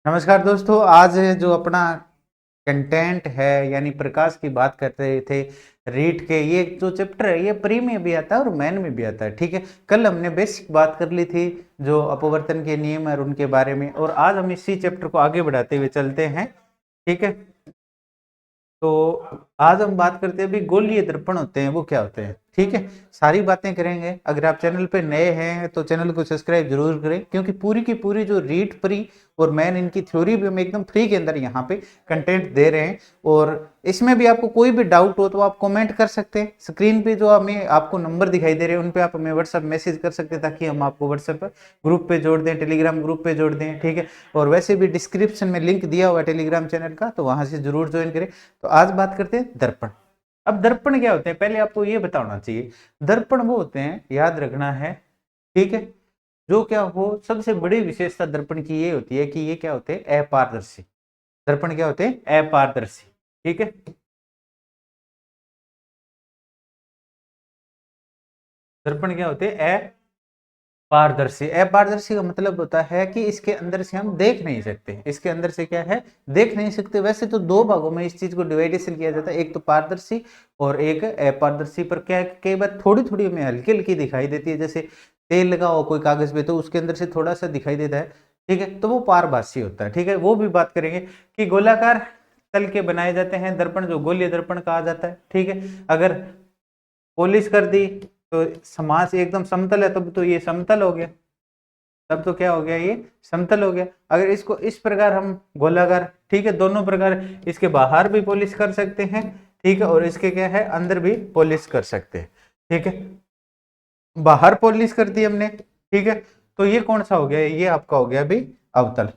नमस्कार दोस्तों, आज जो अपना कंटेंट है यानी प्रकाश की बात कर रहे थे रीट के। ये जो चैप्टर है ये प्री में भी आता है और मैन में भी आता है। ठीक है, कल हमने बेसिक बात कर ली थी जो अपवर्तन के नियम और उनके बारे में, और आज हम इसी चैप्टर को आगे बढ़ाते हुए चलते हैं। ठीक है, तो आज हम बात करते हैं अभी गोलीय दर्पण होते हैं वो क्या होते हैं। ठीक है, सारी बातें करेंगे। अगर आप चैनल पे नए हैं तो चैनल को सब्सक्राइब जरूर करें, क्योंकि पूरी की पूरी जो रीड प्री और मैन इनकी थ्योरी भी हम एकदम फ्री के अंदर यहाँ पे कंटेंट दे रहे हैं। और इसमें भी आपको कोई भी डाउट हो तो आप कमेंट कर सकते हैं। स्क्रीन पे जो हमें आपको नंबर दिखाई दे रहे हैं उन पे आप हमें व्हाट्सएप मैसेज कर सकते हैं, ताकि हम आपको व्हाट्सएप ग्रुप पे जोड़ दें, टेलीग्राम ग्रुप पे जोड़ दें। ठीक है, और वैसे भी डिस्क्रिप्शन में लिंक दिया हुआ है टेलीग्राम चैनल का, तो वहां से जरूर ज्वाइन करें। तो आज बात करते हैं दर्पण। अब दर्पण क्या होते हैं पहले आपको ये बताना चाहिए। दर्पण वो होते हैं, याद रखना है, ठीक है, जो क्या हो सबसे बड़ी विशेषता दर्पण की ये होती है कि ये क्या होते हैं, अपारदर्शी। दर्पण क्या होते हैं, अपारदर्शी। ठीक है, दर्पण क्या होते हैं, अपारदर्शी। अपारदर्शी का मतलब होता है कि इसके अंदर से हम देख नहीं सकते। इसके अंदर से क्या है, देख नहीं सकते। वैसे तो दो भागों में इस चीज को डिवाइडेशन किया जाता है, एक तो पारदर्शी और एक अपारदर्शी। पर क्या है, कई बार थोड़ी थोड़ी हमें हल्की हल्की दिखाई देती है, जैसे तेल लगा हो कोई कागज पे तो उसके अंदर से थोड़ा सा दिखाई देता है। ठीक है, तो वो पारभासी होता है। ठीक है, वो भी बात करेंगे कि गोलाकार तल के बनाए जाते हैं दर्पण, जो गोलीय दर्पण कहा जाता है। ठीक है, अगर पॉलिश कर दी तो समाज एकदम समतल है, तब तो ये समतल हो गया। तब तो क्या हो गया, ये समतल हो गया। अगर इसको इस प्रकार हम गोलाकार, ठीक है, दोनों प्रकार इसके बाहर भी पॉलिश कर सकते हैं। ठीक है, और इसके क्या है, अंदर भी पॉलिश कर सकते हैं। ठीक है, बाहर पॉलिश कर दी हमने। ठीक है, तो ये कौन सा हो गया, ये आपका हो गया अभी अवतल।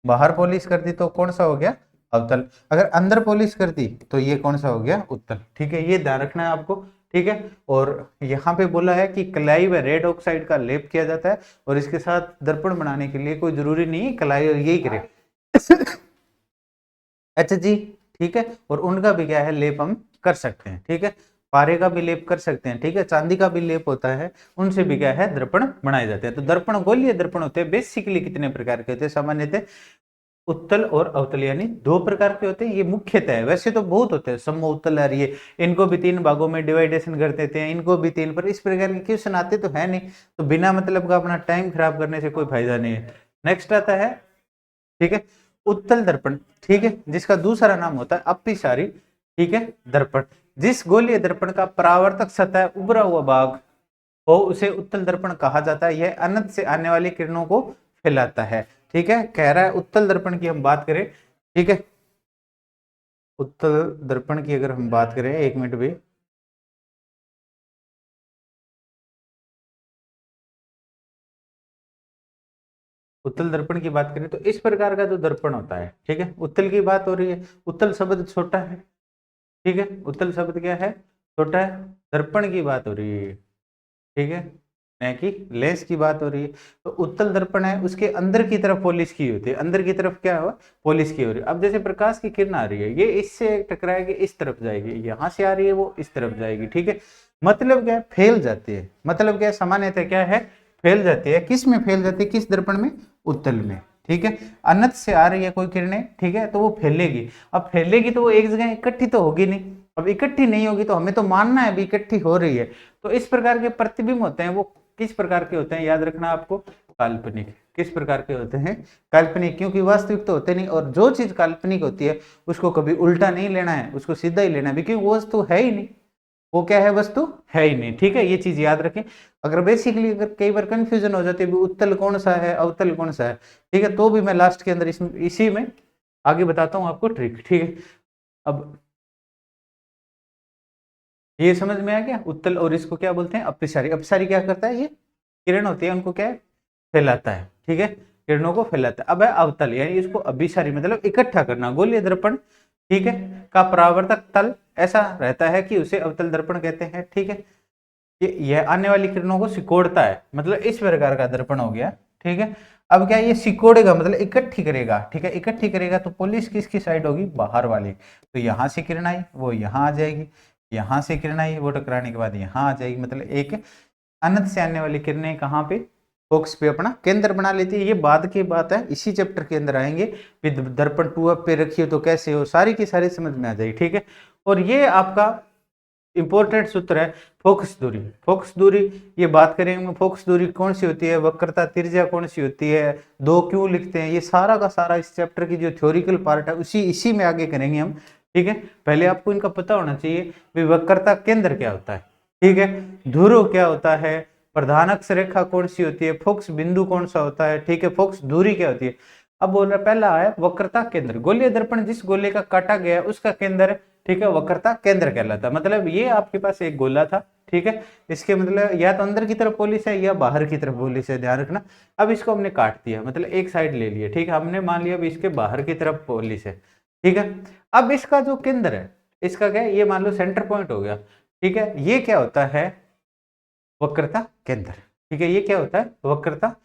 बाहर पॉलिश कर दी तो कौन सा हो गया, अवतल। अगर अंदर पॉलिश कर दी तो ये कौन सा हो गया, उत्तल। ठीक है, ये ध्यान रखना है आपको। ठीक है, और यहाँ पे बोला है कि कलाई व रेड ऑक्साइड का लेप किया जाता है, और इसके साथ दर्पण बनाने के लिए कोई जरूरी नहीं कलाई यही करे अच्छा जी। ठीक है, और उनका भी क्या है, लेप हम कर सकते हैं। ठीक है, पारे का भी लेप कर सकते हैं। ठीक है, चांदी का भी लेप होता है, उनसे भी क्या है, दर्पण बनाए जाते हैं। तो दर्पण गोलीय दर्पण होते हैं। बेसिकली कितने प्रकार के होते हैं, सामान्यतः उत्तल और अवतल यानी दो प्रकार के होते हैं। ये मुख्यतः है, वैसे तो बहुत होते हैं, समूह उत्तल आ रही है, इनको भी तीन भागों में डिवाइडेशन कर देते हैं, इनको भी तीन। पर इस प्रकार के क्वेश्चन आते तो है नहीं, तो बिना मतलब का अपना टाइम खराब करने से कोई फायदा नहीं है। नेक्स्ट आता है, ठीक है, उत्तल दर्पण। ठीक है, जिसका दूसरा नाम होता है अपिसारी, ठीक है, दर्पण। जिस गोलीय दर्पण का परावर्तक सतह उभरा हुआ भाग हो उसे उत्तल दर्पण कहा जाता है। यह अनंत से आने वाली किरणों को फैलाता है। ठीक है, कह रहा है उत्तल दर्पण की हम बात करें। ठीक है, उत्तल दर्पण की अगर हम बात करें, एक मिनट भी, उत्तल दर्पण की बात करें तो इस प्रकार का जो दर्पण होता है, ठीक है, उत्तल की बात हो रही है। उत्तल शब्द छोटा है। ठीक है, उत्तल शब्द क्या है, छोटा है। दर्पण की बात हो रही है, ठीक है, न कि लेंस की बात हो रही है। तो उत्तल दर्पण है, उसके अंदर की तरफ पॉलिश की होती है। अंदर की तरफ क्या हो, पॉलिश की हो रही है। अब जैसे प्रकाश की किरण आ रही है, ये इससे टकराएगी, इस तरफ जाएगी, यहां से आ रही है वो इस तरफ जाएगी। ठीक है, मतलब क्या है, फैल जाती है। मतलब क्या है, सामान्यतः क्या है, फैल जाती है। किस में फैल जाती है, किस दर्पण में, उत्तल में। ठीक है, अनंत से आ रही है कोई किरणें, ठीक है, तो वो फैलेगी। अब फैलेगी तो वो एक जगह इकट्ठी तो होगी नहीं। अब इकट्ठी नहीं होगी तो हमें तो मानना है भी इकट्ठी हो रही है। तो इस प्रकार के प्रतिबिंब होते हैं, वो किस प्रकार के होते हैं, याद रखना आपको, काल्पनिक। किस प्रकार के होते हैं, काल्पनिक। क्योंकि वास्तविक तो होते नहीं, और जो चीज काल्पनिक होती है उसको कभी उल्टा नहीं लेना है, उसको सीधा ही लेना है, क्योंकि वो वस्तु है ही नहीं। वो क्या है, वस्तु है ही नहीं। ठीक है, ये चीज याद रखें। अगर बेसिकली अगर कई बार कंफ्यूजन हो जाती है उत्तल कौन सा है, अवतल कौन सा है, ठीक है, तो भी मैं लास्ट के अंदर इसी में आगे बताता हूं आपको ट्रिक। ठीक है, अब ये समझ में आ गया, उत्तल और इसको क्या बोलते हैं, अपसारी। अपसारी क्या करता है, ये किरण होती है उनको क्या है, फैलाता है। ठीक है, किरणों को फैलाता है। अब है अवतल, यानी इसको अभिसारी मतलब इकट्ठा करना। गोलीय दर्पण, ठीक है, का परावर्तक तल ऐसा रहता है कि उसे अवतल दर्पण कहते हैं। ठीक है, यह आने वाली किरणों को सिकोड़ता है, मतलब इस प्रकार का दर्पण हो गया। ठीक है, अब क्या, ये सिकोड़ेगा मतलब इकट्ठी करेगा। ठीक है, इकट्ठी करेगा तो पॉलिश किसकी साइड होगी, बाहर वाली। तो यहां से किरण आई वो यहां आ जाएगी, यहां से किरण आई वो टकराने के बाद यहां आ जाएगी। मतलब एक अनंत से आने वाली किरणें कहां पे, फोकस पे अपना केंद्र बना लेती है। ये बाद की बात है, इसी चैप्टर के अंदर आएंगे। दर्पण 2 पे रखिए तो कैसे हो, सारी की सारी समझ में आ जाएगी, ठीक है। और ये आपका इंपॉर्टेंट सूत्र है फोकस दूरी। फोकस दूरी ये बात करेंगे, फोकस दूरी कौन सी होती है, वक्रता त्रिज्या कौन सी होती है, दो क्यों लिखते हैं, ये सारा का सारा इस चैप्टर की जो थ्योरिकल पार्ट है इसी में आगे करेंगे हम, ठीक है। पहले आपको इनका पता होना चाहिए कि वक्रता केंद्र क्या होता है, ठीक है, ध्रुव क्या होता है, प्रधान अक्ष रेखा कौन सी होती है, फोकस बिंदु कौन सा होता है, ठीक है, फोकस दूरी क्या होती है। अब बोल रहा पहला है वक्रता केंद्र। गोलीय दर्पण जिस गोले का काटा गया उसका केंद्र, ठीक है, वक्रता केंद्र कहलाता है। मतलब ये आपके पास एक गोला था, ठीक है, इसके मतलब या तो अंदर की तरफ पोलिस है या बाहर की तरफ पोलिस है, ध्यान रखना। अब इसको हमने काट दिया, मतलब एक साइड ले लिया, ठीक है, हमने मान लिया अब इसके बाहर की तरफ पोलिस है, ठीक है। अब इसका जो केंद्र है, इसका क्या है, ये मान लो सेंटर पॉइंट हो गया, ठीक है, ये क्या होता है, वक्रता केंद्र, ठीक है, ये क्या होता है, वक्रता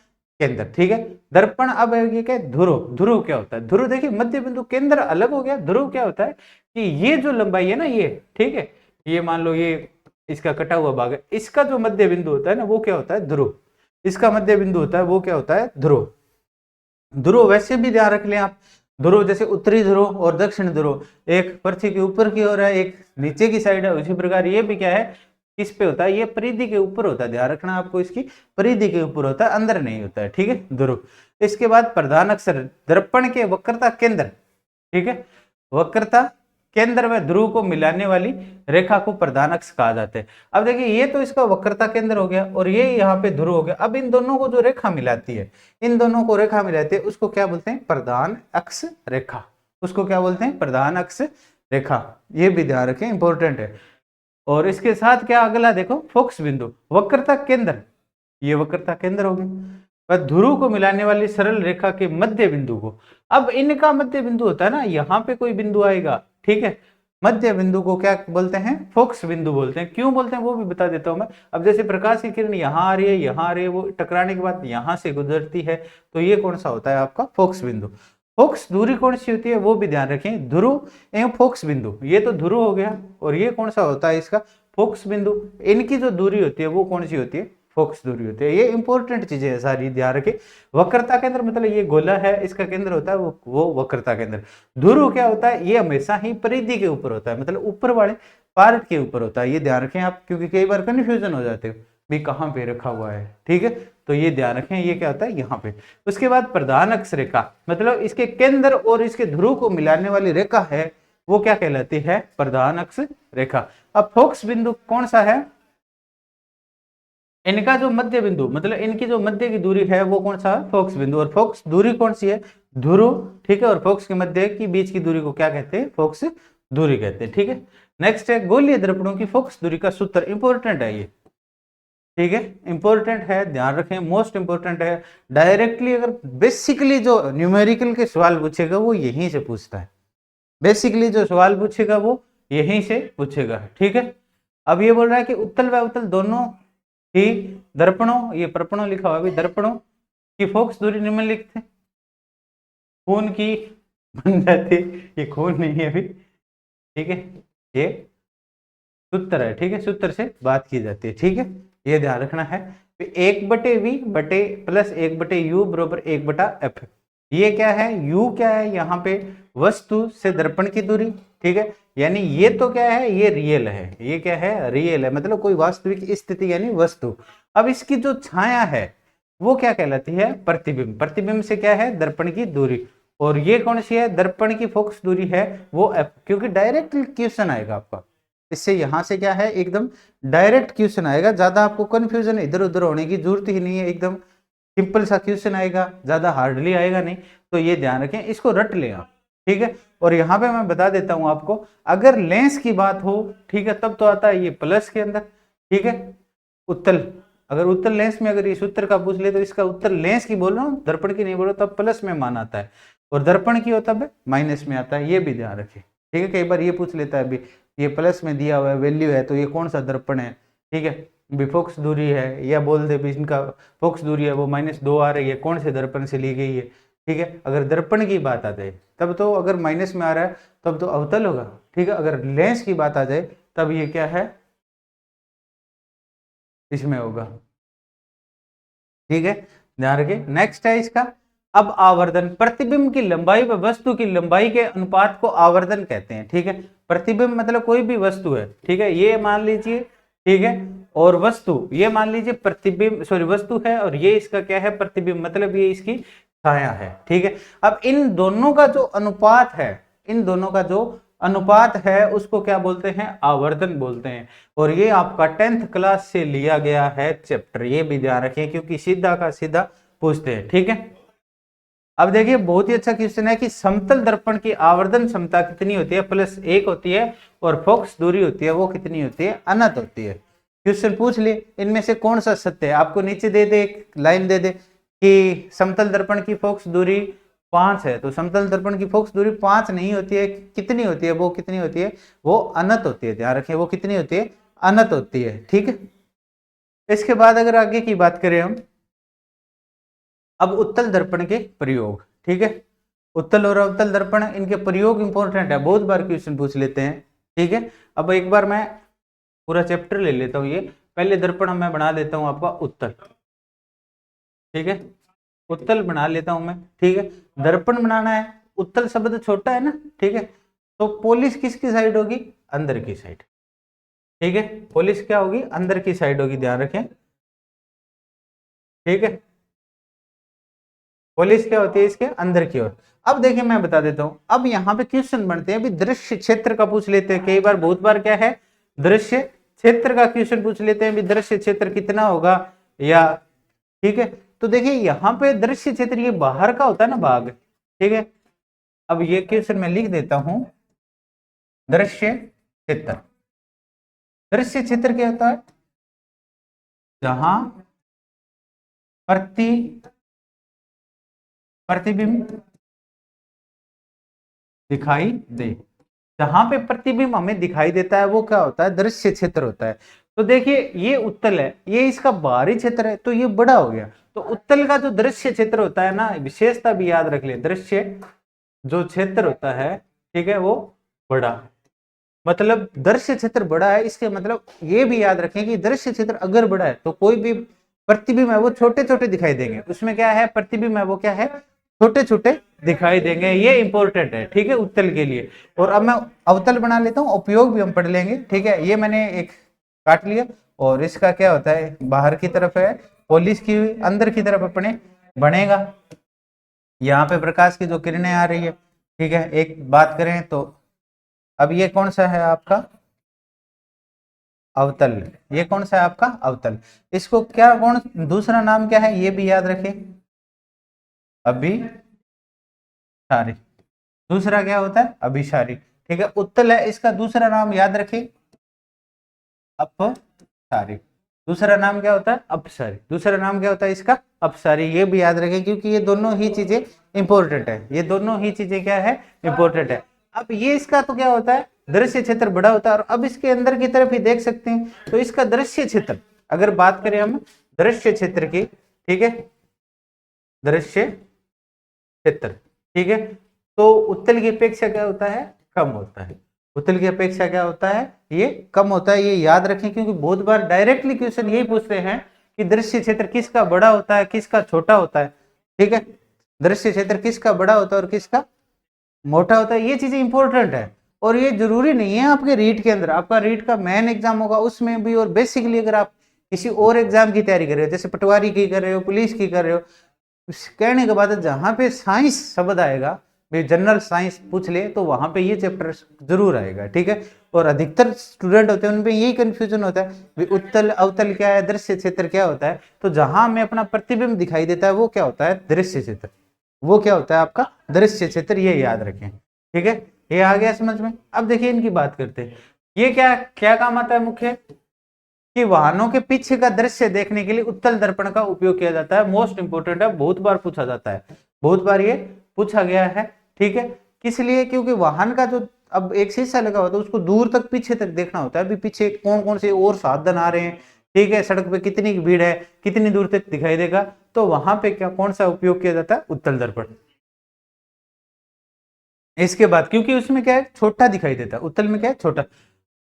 केंद्र, ठीक है। दर्पण अब ये क्या है, ध्रुव। ध्रुव क्या होता है, ध्रुव देखिए मध्य बिंदु केंद्र अलग हो गया। ध्रुव क्या होता है कि ये जो लंबाई है ना, ये, ठीक है, ये मान लो ये इसका कटा हुआ भाग है, इसका जो मध्य बिंदु होता है ना वो क्या होता है, ध्रुव। इसका मध्य बिंदु होता है वो क्या होता है, ध्रुव। ध्रुव वैसे भी ध्यान रख लें आप, ध्रुव जैसे उत्तरी ध्रुव और दक्षिण ध्रुव, एक पृथ्वी के ऊपर की ओर है, एक नीचे की साइड है, उसी प्रकार ये भी क्या है, किस पे होता है, ये परिधि के ऊपर होता है, ध्यान रखना आपको, इसकी परिधि के ऊपर होता है, अंदर नहीं होता है, ठीक है, ध्रुव। इसके बाद प्रधान अक्षर दर्पण के वक्रता केंद्र, ठीक है, वक्रता केंद्र में ध्रुव को मिलाने वाली रेखा को प्रधान अक्ष कहा जाता है। अब देखिए ये तो इसका वक्रता केंद्र हो गया और ये यहाँ पे ध्रुव हो गया। अब इन दोनों को जो रेखा मिलाती है, इन दोनों को रेखा मिलाती है, उसको क्या बोलते हैं, प्रधान अक्ष रेखा। उसको क्या बोलते हैं, प्रधान अक्ष रेखा। ये भी ध्यान रखें, इंपॉर्टेंट है। और इसके साथ क्या अगला देखो, फोकस बिंदु, वक्रता केंद्र, ये वक्रता केंद्र हो गया। ध्रुव को मिलाने वाली सरल रेखा के मध्य बिंदु को, अब इनका मध्य बिंदु होता है ना, यहाँ पे कोई बिंदु आएगा, ठीक है, मध्य बिंदु को क्या बोलते हैं, फोकस बिंदु बोलते हैं। क्यों बोलते हैं वो भी बता देता हूं मैं। अब जैसे प्रकाश की किरण यहाँ आ रही है, यहाँ आ रही है, वो टकराने के बाद यहाँ से गुजरती है, तो ये कौन सा होता है आपका, फोकस बिंदु। फोकस दूरी कौन सी होती है वो भी ध्यान रखें, ध्रुव एवं फोकस बिंदु, ये तो ध्रुव हो गया और ये कौन सा होता है इसका, फोकस बिंदु। इनकी जो दूरी होती है वो कौन सी होती है, फोकस दूरी होती है। ये इंपॉर्टेंट चीजें है सारी, ध्यान रखें। वक्रता केंद्र मतलब ये गोला है, इसका केंद्र होता है वो वक्रता केंद्र। ध्रुव क्या होता है, ये हमेशा ही परिधि के ऊपर होता है, मतलब ऊपर वाले पार्ट के ऊपर होता है, ये ध्यान रखें आप, क्योंकि कई बार कंफ्यूजन हो जाते हो भी कहाँ पे रखा हुआ है, ठीक है, तो ये ध्यान रखें, ये क्या होता है यहाँ पे। उसके बाद प्रधान अक्ष रेखा, मतलब इसके केंद्र और इसके ध्रुव को मिलाने वाली रेखा है, वो क्या कहलाती है, प्रधान अक्ष रेखा। अब फोकस बिंदु कौन सा है, इनका जो मध्य बिंदु, मतलब इनकी जो मध्य की दूरी है वो कौन सा है, फोकस बिंदु। और फोकस दूरी कौन सी है, ध्रुव, ठीक है, और फोकस के मध्य की बीच की दूरी को क्या कहते हैं, फोकस दूरी कहते हैं, ठीक है। नेक्स्ट है गोलीय दर्पणों की फोकस दूरी का सूत्र, इंपॉर्टेंट है ये, ठीक है, इंपॉर्टेंट है, ध्यान रखें, मोस्ट इंपॉर्टेंट है। डायरेक्टली अगर बेसिकली जो न्यूमेरिकल के सवाल पूछेगा वो यहीं से पूछता है, बेसिकली जो सवाल पूछेगा वो यहीं से पूछेगा, ठीक है। अब ये बोल रहा है कि उत्तल व अवतल दोनों ही दर्पणों, ये प्रपणों लिखा हुआ है, दर्पणों की फोकस दूरी निम्नलिखित है, खून की बन जाती, ये खून नहीं है अभी, ठीक है, ये सूत्र है, ठीक है, सूत्र से बात की जाती है, ठीक है, ये ध्यान रखना है। 1/v बटे प्लस 1/u बराबर 1/f। ये क्या है, u क्या है, यहाँ पे वस्तु से दर्पण की दूरी, ठीक है, यानी ये तो क्या है, ये रियल है, ये क्या है, रियल है, मतलब कोई वास्तविक स्थिति यानी वस्तु। अब इसकी जो छाया है वो क्या कहलाती है, प्रतिबिंब। प्रतिबिंब से क्या है, दर्पण की दूरी, और ये कौन सी है, दर्पण की फोकस दूरी है वो f, क्योंकि डायरेक्ट क्वेश्चन आएगा आपका इससे, यहां से क्या है, एकदम डायरेक्ट क्वेश्चन आएगा, ज्यादा आपको कंफ्यूजन इधर उधर होने की जरूरत ही नहीं है, एकदम सिंपल सा क्वेश्चन आएगा, ज्यादा हार्डली आएगा नहीं, तो ये ध्यान रखें, इसको रट लें आप, ठीक है। और यहाँ पे मैं बता देता हूं आपको, अगर लेंस की बात हो, ठीक है, तब तो आता है ये प्लस के अंदर, ठीक है, उत्तल, अगर उत्तल लेंस में अगर इस उत्तर का पूछ ले तो इसका उत्तर लेंस की बोल रहा हूँ, दर्पण की नहीं बोल रहा, तब प्लस में मान आता है, और दर्पण की हो तब माइनस में आता है, ये भी ध्यान रखें, ठीक है। कई बार ये पूछ लेता है अभी, ये प्लस में दिया हुआ है वैल्यू है तो ये कौन सा दर्पण है, ठीक है, भी फोकस दूरी है, या बोल दे भी इनका फोकस दूरी है वो -2 आ रही है, कौन से दर्पण से ली गई है, ठीक है। अगर दर्पण की बात आ जाए तब तो, अगर माइनस में आ रहा है तब तो अवतल होगा, ठीक है। अगर लेंस की बात आ जाए तब ये क्या है, इसमें होगा, ठीक है। ध्यान रखिए। नेक्स्ट है इसका अब आवर्धन। प्रतिबिंब की लंबाई व वस्तु की लंबाई के अनुपात को आवर्धन कहते हैं। ठीक है, प्रतिबिंब मतलब कोई भी वस्तु है, ठीक है, ये मान लीजिए, ठीक है, और वस्तु ये मान लीजिए प्रतिबिंब, सॉरी वस्तु है, और ये इसका क्या है, प्रतिबिंब, मतलब ये इसकी छाया है। ठीक है, अब इन दोनों का जो अनुपात है, इन दोनों का जो अनुपात है उसको क्या बोलते हैं, आवर्धन बोलते हैं। और ये आपका 10th क्लास से लिया गया है चैप्टर, ये भी ध्यान रखें क्योंकि सीधा का सीधा पूछते हैं। ठीक है, अब देखिए बहुत ही अच्छा क्वेश्चन है कि समतल दर्पण की आवर्धन क्षमता कितनी होती है, +1 होती है, और फोकस दूरी होती है वो कितनी होती है, अनंत होती है। क्वेश्चन पूछ लिए इनमें से कौन सा सत्य है, आपको नीचे दे दे, एक लाइन दे दे कि समतल दर्पण की फोकस दूरी 5 है, तो समतल दर्पण की फोकस दूरी 5 नहीं होती है, कितनी होती है, वो कितनी होती है, वो अनंत होती है। ध्यान रखें, वो कितनी होती है, अनंत होती है। ठीक है, इसके बाद अगर आगे की बात करें हम, अब उत्तल दर्पण के प्रयोग। ठीक है, उत्तल और अवतल दर्पण, इनके प्रयोग इंपॉर्टेंट है, बहुत बार क्वेश्चन पूछ लेते हैं। ठीक है, अब एक बार मैं पूरा चैप्टर ले लेता हूँ, ये पहले दर्पण मैं बना लेता हूँ आपका उत्तल। ठीक है, उत्तल बना लेता हूं मैं। ठीक है, दर्पण बनाना है, उत्तल शब्द छोटा है ना, ठीक है, तो पॉलिश किसकी साइड होगी, अंदर की साइड। ठीक है, पॉलिश क्या होगी, अंदर की साइड होगी, ध्यान रखें। ठीक है, पॉलिश क्या होती है, इसके अंदर की ओर। अब देखिए मैं बता देता हूं, अब यहाँ पे क्वेश्चन बनते हैं, अभी दृश्य क्षेत्र का पूछ लेते हैं, कई बार बहुत बार क्या है, दृश्य क्षेत्र का क्वेश्चन पूछ लेते हैं, दृश्य क्षेत्र कितना होगा, या ठीक है, तो देखिए यहाँ पे दृश्य क्षेत्र ये बाहर का होता है ना भाग। ठीक है, अब ये क्वेश्चन मैं लिख देता हूं, दृश्य क्षेत्र। दृश्य क्षेत्र क्या होता है, जहां प्रतिबिंब दिखाई दे, जहां पे प्रतिबिंब हमें दिखाई देता है वो क्या होता है, दृश्य क्षेत्र होता है। तो देखिए ये उत्तल है, ये इसका बाहरी क्षेत्र है, तो ये बड़ा हो गया। तो उत्तल का जो दृश्य क्षेत्र होता है ना, विशेषता भी याद रख ले, दृश्य जो क्षेत्र होता है, ठीक है, वो बड़ा, मतलब दृश्य क्षेत्र बड़ा है, इसके मतलब ये भी याद रखें कि दृश्य क्षेत्र अगर बड़ा है तो कोई भी प्रतिबिंब है वो छोटे छोटे दिखाई देंगे, उसमें क्या है, प्रतिबिंब है वो क्या है, छोटे छोटे दिखाई देंगे, ये इंपॉर्टेंट है। ठीक है, उत्तल के लिए। और अब मैं अवतल बना लेता हूँ, उपयोग भी हम पढ़ लेंगे। ठीक है, ये मैंने एक काट लिया, और इसका क्या होता है, बाहर की तरफ है पॉलिश की हुई, अंदर की तरफ अपने बनेगा, यहाँ पे प्रकाश की जो किरणें आ रही है। ठीक है, एक बात करें तो अब ये कौन सा है आपका, अवतल, ये कौन सा है आपका अवतल, इसको क्या, कौन दूसरा नाम क्या है, ये भी याद रखें, अभिसारी, दूसरा क्या होता है, अभिसारी। ठीक है, उत्तल है, इसका दूसरा नाम याद रखें, अपसारी, दूसरा नाम क्या होता है, अपसारी, दूसरा नाम क्या होता है इसका, अपसारी, ये भी याद रखें क्योंकि ये दोनों ही चीजें इंपॉर्टेंट है, ये दोनों ही चीजें क्या है, इंपॉर्टेंट है। अब ये इसका तो क्या होता है, दृश्य क्षेत्र बड़ा होता है, और अब इसके अंदर की तरफ ही देख सकते हैं, तो इसका दृश्य क्षेत्र, अगर बात करें हम दृश्य क्षेत्र की, ठीक है, दृश्य क्षेत्र, ठीक है, तो उत्तल की अपेक्षा क्या होता है, कम होता है, उत्तल की अपेक्षा क्या होता है, ये कम होता है, ये याद रखें क्योंकि बहुत बार डायरेक्टली क्वेश्चन यही पूछते हैं कि दृश्य क्षेत्र किसका बड़ा होता है, किसका छोटा होता है। ठीक है, दृश्य क्षेत्र किसका बड़ा होता है और किसका मोटा होता है, ये चीजें इंपॉर्टेंट है। और ये जरूरी नहीं है आपके रीट के अंदर, आपका रीट का मेन एग्जाम होगा उसमें भी, और बेसिकली अगर आप किसी और एग्जाम की तैयारी कर रहे हो, जैसे पटवारी की कर रहे हो, पुलिस की कर रहे हो, कहने के बाद जहां पे साइंस शब्द आएगा, जनरल साइंस पूछ ले तो वहां पे ये चैप्टर जरूर आएगा। ठीक है, और अधिकतर स्टूडेंट होते हैं उनपे यही कंफ्यूजन होता है, उत्तल अवतल क्या है, दृश्य क्षेत्र क्या होता है, तो जहां हमें अपना प्रतिबिंब दिखाई देता है वो क्या होता है, दृश्य क्षेत्र, वो क्या होता है आपका दृश्य क्षेत्र, ये याद रखें। ठीक है, ये आ गया समझ में। अब देखिए इनकी बात करते हैं, ये क्या क्या काम आता है, मुख्य कि वाहनों के पीछे का दृश्य देखने के लिए उत्तल दर्पण का उपयोग किया जाता है, मोस्ट इंपोर्टेंट है, बहुत बार पूछा जाता है, बहुत बार ये पूछा गया है। ठीक है, किस लिए, क्योंकि वाहन का जो अब एक शीशा लगा होता है उसको दूर तक पीछे तक देखना होता है, अभी पीछे कौन कौन से और साधन आ रहे हैं, ठीक है, सड़क पे कितनी भीड़ है, कितनी दूर तक दिखाई देगा, तो वहां पे क्या कौन सा उपयोग किया जाता है, उत्तल दर्पण। इसके बाद क्योंकि उसमें क्या है, छोटा दिखाई देता है, उत्तल में क्या है, छोटा।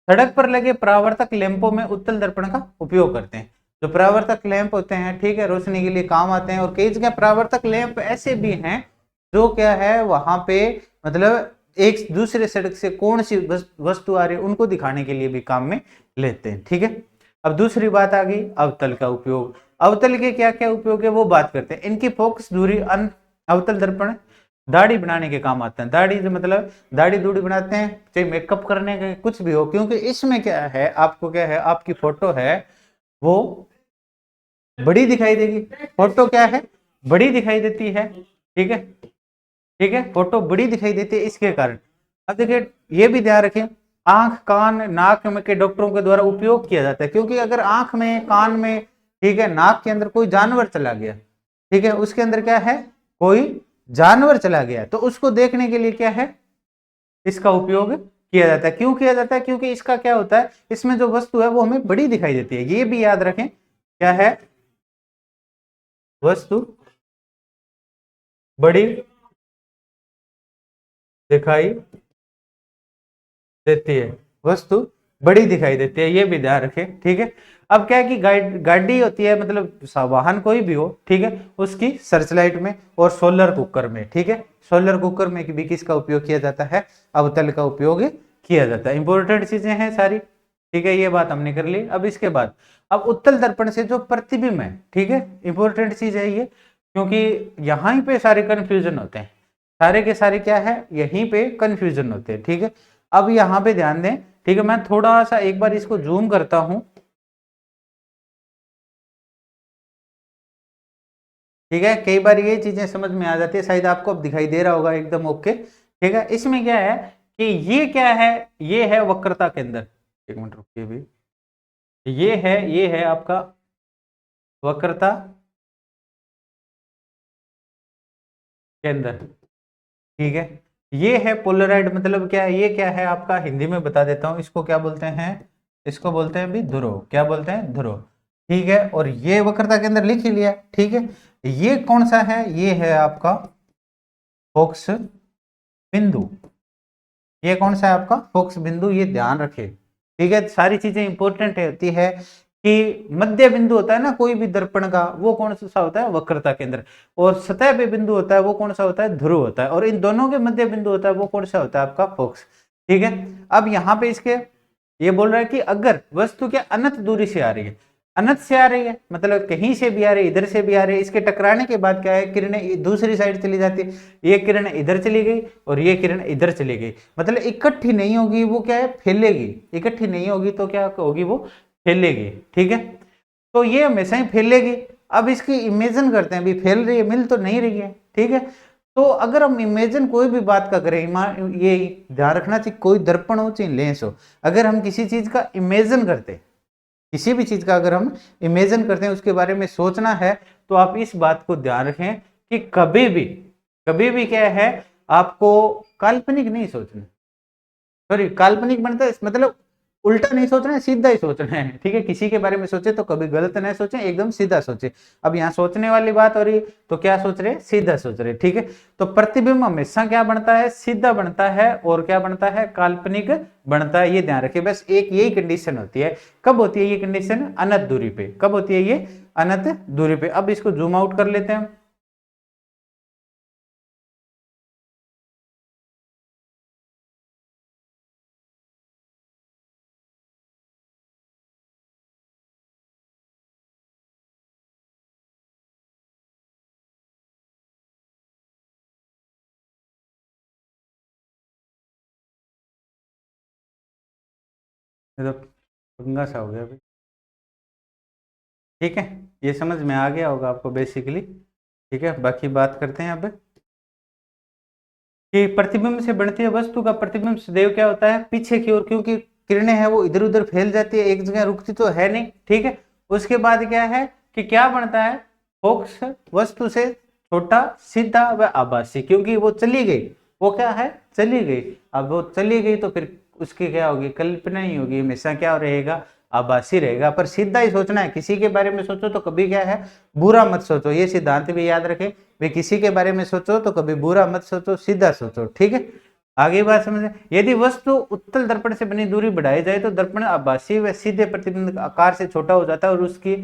सड़क पर लगे परावर्तक लैंपों में उत्तल दर्पण का उपयोग करते हैं। जो परावर्तक लैंप होते हैं, ठीक है, रोशनी के लिए काम आते हैं। और कई जगह परावर्तक लैंप ऐसे भी हैं जो क्या है वहां पे मतलब एक दूसरे सड़क से कौन सी वस्तु आ रही है उनको दिखाने के लिए भी काम में लेते हैं, ठीक है। अब दूसरी बात आ गई अवतल का उपयोग। अवतल के क्या क्या उपयोग है वो बात करते हैं। इनकी फोकस दूरी अवतल दर्पण दाढ़ी बनाने के काम आते हैं। दाढ़ी जो मतलब दाढ़ी दूढ़ी बनाते हैं, चाहे मेकअप करने के कुछ भी हो, क्योंकि इसमें क्या है आपको क्या है आपकी फोटो है वो बड़ी दिखाई देगी। फोटो क्या है बड़ी दिखाई देती है, ठीक है, ठीक है, फोटो बड़ी दिखाई देती है इसके कारण। अब देखिए ये भी ध्यान रखें, आंख कान नाक में के डॉक्टरों के द्वारा उपयोग किया जाता है, क्योंकि अगर आंख में कान में, ठीक है, नाक के अंदर कोई जानवर चला गया, ठीक है, उसके अंदर क्या है कोई जानवर चला गया, तो उसको देखने के लिए क्या है इसका उपयोग किया जाता है। क्यों किया जाता है? क्योंकि इसका क्या होता है, इसमें जो वस्तु है वो हमें बड़ी दिखाई देती है। ये भी याद रखें क्या है, वस्तु बड़ी दिखाई देती है, वस्तु बड़ी दिखाई देती है, ये भी ध्यान रखें, ठीक है। अब क्या है कि गाड़ी होती है मतलब वाहन कोई भी हो, ठीक है, उसकी सर्चलाइट में और सोलर कुकर में, ठीक है, सोलर कुकर में भी किसका उपयोग किया जाता है, अवतल का उपयोग किया जाता है। इंपॉर्टेंट चीजें हैं सारी, ठीक है, ये बात हमने कर ली। अब इसके बाद अब उत्तल दर्पण से जो प्रतिबिंब है, ठीक है, इंपॉर्टेंट चीज है ये, क्योंकि यहीं पे सारे कंफ्यूजन होते हैं, सारे के सारे क्या है यहीं पे कंफ्यूजन होते हैं, ठीक है। अब यहां पे ध्यान दें, ठीक है, मैं थोड़ा सा एक बार इसको जूम करता हूं, ठीक है, कई बार ये चीजें समझ में आ जाती है, शायद आपको अब दिखाई दे रहा होगा एकदम ओके, ठीक है। इसमें क्या है कि ये क्या है, ये है वक्रता के अंदर, एक मिनट रुकिए भी, ये है आपका वक्रता के अंदर, ठीक है। ये है पोलराइड, मतलब क्या है, ये क्या है आपका, हिंदी में बता देता हूं, इसको क्या बोलते हैं, इसको बोलते हैं भी ध्रुव, क्या बोलते हैं ध्रुव, ठीक है। और ये वक्रता के अंदर लिख ही लिया, ठीक है। ये कौन सा है, ये है आपका फोकस बिंदु, ये कौन सा है आपका फोकस बिंदु, ये ध्यान रखे, ठीक है। सारी चीजें इंपॉर्टेंट होती है कि मध्य बिंदु होता है ना कोई भी दर्पण का, वो कौन सा होता है वक्रता के अंदर, और सतह पे बिंदु होता है वो कौन सा होता है ध्रुव होता है, और इन दोनों के मध्य बिंदु होता है वो कौन सा होता है आपका फोकस, ठीक है। अब यहाँ पे इसके ये बोल रहा है कि अगर वस्तु के अनंत दूरी से आ रही है, अनंत से आ रही है मतलब कहीं से भी आ रही है, इधर से भी आ रही है, इसके टकराने के बाद क्या है किरणें दूसरी साइड चली जाती है, ये किरण इधर चली गई और ये किरण इधर चली गई, मतलब इकट्ठी नहीं होगी, वो क्या है फैलेगी, इकट्ठी नहीं होगी तो क्या होगी वो फैलेगी, ठीक है। तो ये हमेशा ही फैलेगी। अब इसकी इमेजिन करते हैं, अभी फैल रही है, मिल तो नहीं रही है, ठीक है। तो अगर हम इमेजिन कोई भी बात का करें, ये ध्यान रखना चाहिए, कोई दर्पण हो चाहे लेंस हो, अगर हम किसी चीज का इमेजिन करते, किसी भी चीज का अगर हम इमेजिन करते हैं, उसके बारे में सोचना है, तो आप इस बात को ध्यान रखें कि कभी भी क्या है आपको काल्पनिक नहीं सोचना, सॉरी काल्पनिक बनता है मतलब उल्टा नहीं सोचना है, सीधा ही सोचना है, ठीक है। किसी के बारे में सोचे तो कभी गलत नहीं सोचे, एकदम सीधा सोचे। अब यहाँ सोचने वाली बात हो रही तो क्या सोच रहे, सीधा सोच रहे, ठीक है। तो प्रतिबिंब हमेशा क्या बनता है, सीधा बनता है, और क्या बनता है, काल्पनिक बनता है, ये ध्यान रखिए। बस एक यही कंडीशन होती है, कब होती है ये कंडीशन, अनंत दूरी पे, कब होती है ये अनंत दूरी पे। अब इसको जूम आउट कर लेते हैं, तो पंगा सा हो गया अभी, ठीक है। ये समझ में आ गया होगा आपको बेसिकली, ठीक है। बाकी बात करते हैं अब कि प्रतिबिंब से बनती है वस्तु का प्रतिबिंब सदैव क्या होता है पीछे की ओर, क्योंकि किरणें हैं वो इधर उधर फैल जाती है, एक जगह रुकती तो है नहीं, ठीक है। उसके बाद क्या है कि क्या बनता है, फोकस वस्तु से छोटा सीधा व आभासी, क्योंकि वो चली गई, वो क्या है चली गई, अब वो चली गई तो फिर उसकी क्या होगी, कल्पना ही होगी, हमेशा क्या रहेगा, आभासी रहेगा। पर सीधा ही सोचना है, किसी के बारे में सोचो तो कभी क्या है बुरा मत सोचो, ये सिद्धांत भी याद रखें, वे किसी के बारे में सोचो तो कभी बुरा मत सोचो, सीधा सोचो, ठीक है। आगे बात समझे, यदि वस्तु उत्तल दर्पण से बनी दूरी बढ़ाई जाए तो दर्पण आभासी व सीधे प्रतिबिंब आकार से छोटा हो जाता है और उसकी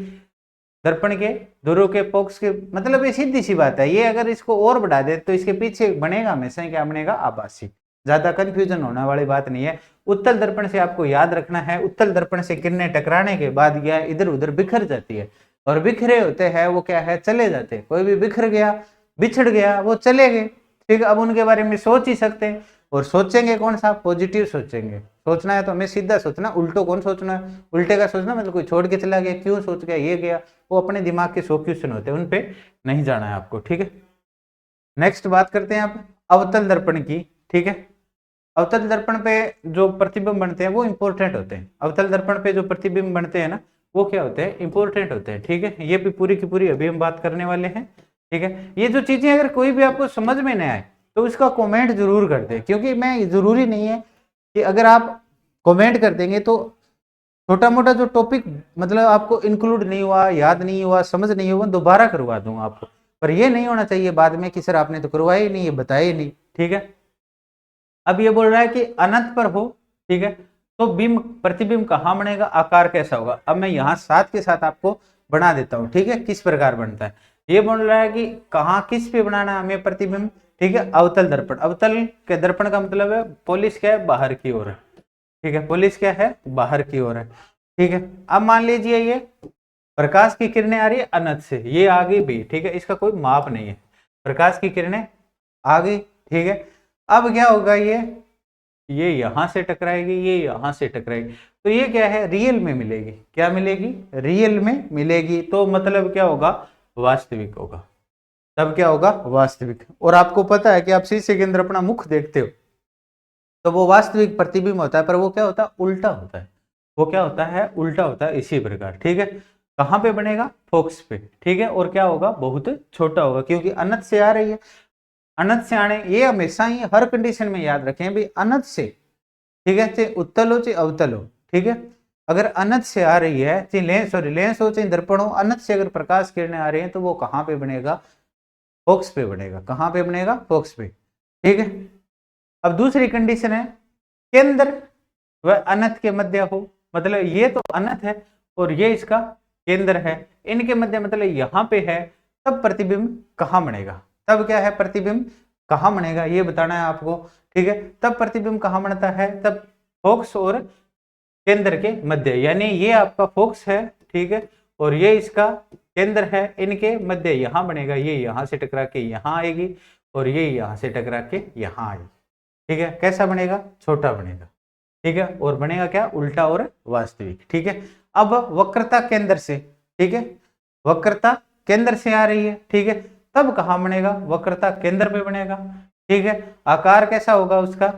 दर्पण के ध्रुव के फोकस के, मतलब ये सीधी सी बात है। ये अगर इसको और बढ़ा दे तो इसके पीछे बनेगा हमेशा क्या बनेगा, आभासी। ज्यादा कंफ्यूजन होने वाली बात नहीं है। उत्तल दर्पण से आपको याद रखना है, उत्तल दर्पण से किरणें टकराने के बाद क्या इधर उधर बिखर जाती है, और बिखरे होते हैं वो क्या है, चले जाते हैं। कोई भी बिखर गया, बिछड़ गया, वो चले गए, ठीक। अब उनके बारे में सोच ही सकते हैं, और सोचेंगे कौन सा, पॉजिटिव सोचेंगे। सोचना है तो हमें सीधा सोचना, उल्टो कौन सोचना है, उल्टे का सोचना मतलब कोई छोड़ के चला गया, क्यों सोच गया, ये गया, वो अपने दिमाग के 100 क्वेश्चन होते हैं, उन पे नहीं जाना है आपको, ठीक है। नेक्स्ट बात करते हैं आप अवतल दर्पण की, ठीक है। अवतल दर्पण पे जो प्रतिबिंब बनते हैं वो इंपॉर्टेंट होते हैं। अवतल दर्पण पे जो प्रतिबिंब बनते हैं ना, वो क्या होते हैं, इंपॉर्टेंट होते हैं, ठीक है। ये भी पूरी की पूरी अभी हम बात करने वाले हैं, ठीक है। ये जो चीजें अगर कोई भी आपको समझ में नहीं आए तो इसका कमेंट जरूर कर दे, क्योंकि मैं जरूरी नहीं है कि अगर आप कमेंट कर देंगे तो छोटा मोटा जो टॉपिक मतलब आपको इंक्लूड नहीं हुआ, याद नहीं हुआ, समझ नहीं हुआ, दोबारा करवा दूंगा आपको। पर ये नहीं होना चाहिए बाद में कि सर आपने तो करवाया ही नहीं, ये बताया ही नहीं, ठीक है। अब ये बोल रहा है कि अनंत पर हो, ठीक है, तो बिंब प्रतिबिंब कहाँ बनेगा, आकार कैसा होगा। अब मैं यहाँ साथ के साथ आपको बना देता हूँ, ठीक है, किस प्रकार बनता है। ये बोल रहा है कि कहाँ किस पे बनाना है हमें प्रतिबिंब, ठीक है, अवतल दर्पण। अवतल के दर्पण का मतलब है पोलिस क्या है, बाहर की ओर है, ठीक है, पोलिस क्या है, बाहर की ओर है, ठीक है। अब मान लीजिए ये प्रकाश की किरणें आ रही है अनंत से, ये आगे भी, ठीक है, इसका कोई माप नहीं है, प्रकाश की किरणें आ गई, ठीक है। अब क्या होगा, ये यहां से टकराएगी, ये यहां से टकराएगी, तो ये क्या है, रियल में मिलेगी, क्या मिलेगी, रियल में मिलेगी। तो मतलब क्या होगा, वास्तविक होगा। तब क्या होगा, वास्तविक। और आपको पता है कि आप शीशे के अंदर अपना मुख देखते हो तो वो वास्तविक प्रतिबिंब होता है, पर वो क्या होता है, उल्टा होता है। वो क्या होता है, उल्टा होता है, इसी प्रकार, ठीक है। कहां पे बनेगा, फोकस पे, ठीक है। और क्या होगा, बहुत छोटा होगा, क्योंकि अनंत से आ रही है। अनंत से आने, ये हमेशा ही हर कंडीशन में याद रखें भी, अनंत से, ठीक है, चाहे उत्तल हो चाहे अवतल हो, ठीक है। अगर अनंत से आ रही है, चाहे लेंस हो चाहे दर्पण हो, अनंत से अगर प्रकाश किरणें आ रही हैं तो वो कहां पे बनेगा, फोकस पे बनेगा। कहां पे बनेगा, फोकस पे, ठीक है। अब दूसरी कंडीशन है, केंद्र व अनंत के मध्य हो, मतलब ये तो अनंत है और ये इसका केंद्र है, इनके मध्य मतलब यहां पे है, तब प्रतिबिंब कहां बनेगा। तब क्या है, प्रतिबिंब कहां बनेगा ये बताना है आपको, ठीक है। तब प्रतिबिंब कहां बनता है, तब फोकस और केंद्र के मध्य, यानी ये आपका फोकस है, ठीक है, और ये इसका केंद्र है, इनके मध्य यहां बनेगा। ये यहां से टकरा के यहां आएगी और ये यहां से टकरा के यहां आएगी, ठीक है। कैसा बनेगा, छोटा बनेगा, ठीक है। और बनेगा क्या, उल्टा और वास्तविक, ठीक है। अब वक्रता केंद्र से, ठीक है, वक्रता केंद्र से आ रही है, ठीक है, तब कहां बनेगा, वक्रता केंद्र पे बनेगा, ठीक है। आकार कैसा होगा उसका,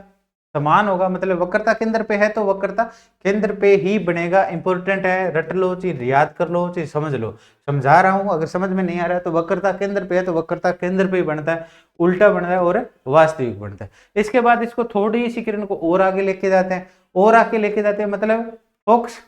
समान होगा, मतलब वक्रता केंद्र पे है तो वक्रता केंद्र पे ही बनेगा। इंपॉर्टेंट है, रट लो चाहे याद कर लो चाहे समझ लो, समझा रहा हूं। अगर समझ में नहीं आ रहा है तो वक्रता केंद्र पे है तो वक्रता केंद्र पे ही बनता है, उल्टा बनता है और वास्तविक बनता है। इसके बाद इसको थोड़ी सी किरण को और आगे लेके जाते हैं, और आगे लेके जाते हैं, मतलब फोकस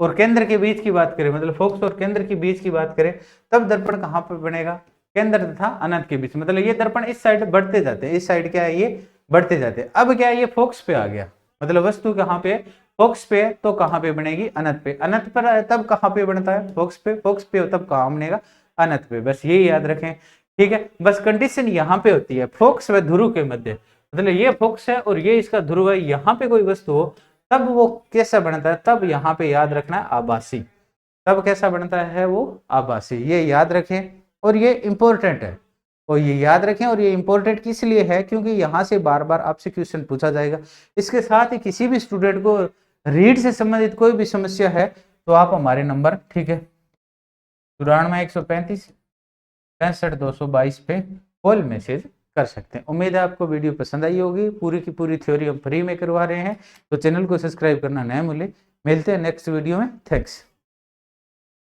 और केंद्र के बीच की बात करें, मतलब फोकस और केंद्र के बीच की बात करें, तब दर्पण कहां पर बनेगा, केंद्र तथा अनंत के बीच। मतलब ये दर्पण इस साइड बढ़ते जाते हैं, इस साइड क्या है, ये बढ़ते जाते हैं। अब क्या है, ये फोकस पे आ गया, मतलब वस्तु कहां पे, फोकस पे, तो कहां पे बनेगी, अनंत पे। अनंत पर तब कहां पे बनता है, फोकस पे। फोकस पे तब कहां बनेगा, अनंत पे। बस ये याद रखें, ठीक है। बस कंडीशन यहाँ पे होती है, फोकस व ध्रुव के मध्य, मतलब ये फोकस है और ये इसका ध्रुव है, यहाँ पे कोई वस्तु हो तब वो कैसा बनता है, तब यहाँ पे याद रखना है आभासी। तब कैसा बनता है वो, आभासी। ये याद रखें और ये इंपॉर्टेंट है, और ये याद रखें। और ये इंपॉर्टेंट किस लिए है, क्योंकि यहाँ से बार बार आपसे क्वेश्चन पूछा जाएगा। इसके साथ ही किसी भी स्टूडेंट को रीड से संबंधित कोई भी समस्या है तो आप हमारे नंबर, ठीक है, 94 135 65 222 पे कॉल मैसेज कर सकते हैं। उम्मीद है आपको वीडियो पसंद आई होगी। पूरी की पूरी थ्योरी हम फ्री में करवा रहे हैं, तो चैनल को सब्सक्राइब करना न भूलें। मिलते हैं नेक्स्ट वीडियो में, थैंक्स।